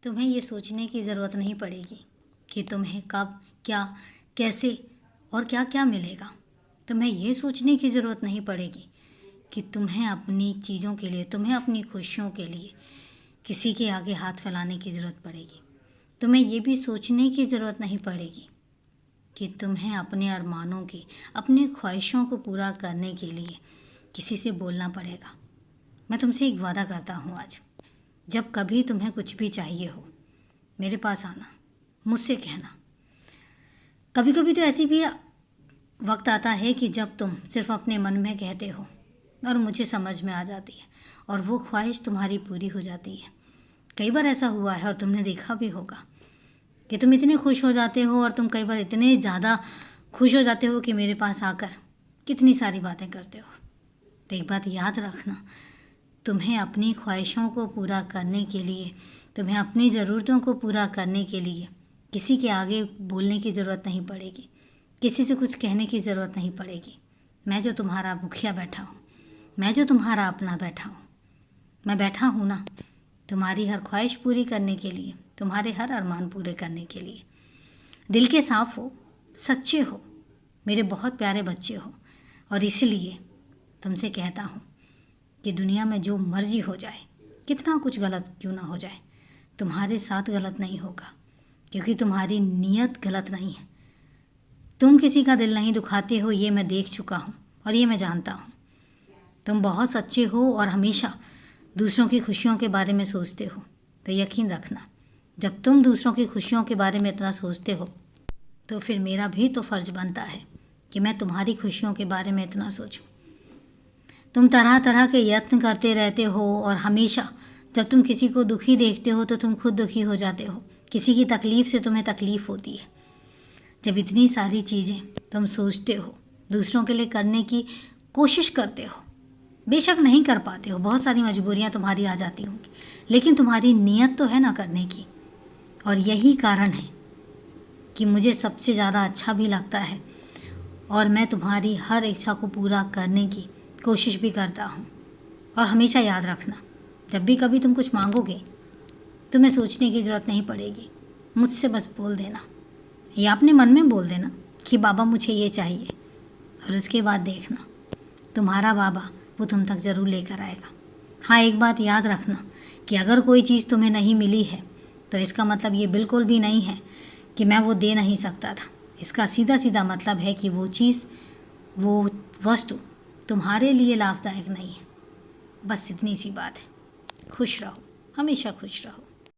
तुम्हें ये सोचने की ज़रूरत नहीं पड़ेगी कि तुम्हें कब, क्या, कैसे और क्या क्या मिलेगा। तुम्हें ये सोचने की ज़रूरत नहीं पड़ेगी कि तुम्हें अपनी चीज़ों के लिए, तुम्हें अपनी खुशियों के लिए किसी के आगे हाथ फैलाने की ज़रूरत पड़ेगी। तुम्हें ये भी सोचने की ज़रूरत नहीं पड़ेगी कि तुम्हें अपने अरमानों की, अपनी ख्वाहिशों को पूरा करने के लिए किसी से बोलना पड़ेगा। मैं तुमसे एक वादा करता हूँ आज, जब कभी तुम्हें कुछ भी चाहिए हो मेरे पास आना, मुझसे कहना। कभी कभी तो ऐसी भी वक्त आता है कि जब तुम सिर्फ अपने मन में कहते हो और मुझे समझ में आ जाती है और वो ख्वाहिश तुम्हारी पूरी हो जाती है। कई बार ऐसा हुआ है और तुमने देखा भी होगा कि तुम इतने खुश हो जाते हो और तुम कई बार इतने ज़्यादा खुश हो जाते हो कि मेरे पास आकर कितनी सारी बातें करते हो। तो एक बात याद रखना, तुम्हें अपनी ख्वाहिशों को पूरा करने के लिए, तुम्हें अपनी ज़रूरतों को पूरा करने के लिए किसी के आगे बोलने की ज़रूरत नहीं पड़ेगी, किसी से कुछ कहने की ज़रूरत नहीं पड़ेगी। मैं जो तुम्हारा मुखिया बैठा हूँ, मैं जो तुम्हारा अपना बैठा हूँ, मैं बैठा हूँ ना तुम्हारी हर ख्वाहिश पूरी करने के लिए, तुम्हारे हर अरमान पूरे करने के लिए। दिल के साफ़ हो, सच्चे हो, मेरे बहुत प्यारे बच्चे हो। और इसलिए तुमसे कहता हूँ कि दुनिया में जो मर्जी हो जाए, कितना कुछ गलत क्यों ना हो जाए, तुम्हारे साथ गलत नहीं होगा, क्योंकि तुम्हारी नीयत गलत नहीं है। तुम किसी का दिल नहीं दुखाते हो, ये मैं देख चुका हूँ और ये मैं जानता हूँ। तुम बहुत सच्चे हो और हमेशा दूसरों की खुशियों के बारे में सोचते हो। तो यकीन रखना, जब तुम दूसरों की खुशियों के बारे में इतना सोचते हो तो फिर मेरा भी तो फ़र्ज़ बनता है कि मैं तुम्हारी खुशियों के बारे में इतना सोचूं। तुम तरह तरह के यत्न करते रहते हो और हमेशा जब तुम किसी को दुखी देखते हो तो तुम खुद दुखी हो जाते हो। किसी की तकलीफ़ से तुम्हें तकलीफ़ होती है। जब इतनी सारी चीज़ें तुम सोचते हो, दूसरों के लिए करने की कोशिश करते हो, बेशक नहीं कर पाते हो, बहुत सारी मजबूरियां तुम्हारी आ जाती होंगी, लेकिन तुम्हारी नीयत तो है ना करने की। और यही कारण है कि मुझे सबसे ज़्यादा अच्छा भी लगता है और मैं तुम्हारी हर इच्छा को पूरा करने की कोशिश भी करता हूँ। और हमेशा याद रखना, जब भी कभी तुम कुछ मांगोगे तुम्हें सोचने की ज़रूरत नहीं पड़ेगी, मुझसे बस बोल देना या अपने मन में बोल देना कि बाबा मुझे ये चाहिए, और उसके बाद देखना तुम्हारा बाबा वो तुम तक ज़रूर लेकर आएगा। हाँ, एक बात याद रखना कि अगर कोई चीज़ तुम्हें नहीं मिली है तो इसका मतलब ये बिल्कुल भी नहीं है कि मैं वो दे नहीं सकता था। इसका सीधा सीधा मतलब है कि वो चीज़, वो वस्तु तुम्हारे लिए लाभदायक नहीं है। बस इतनी सी बात है। खुश रहो, हमेशा खुश रहो।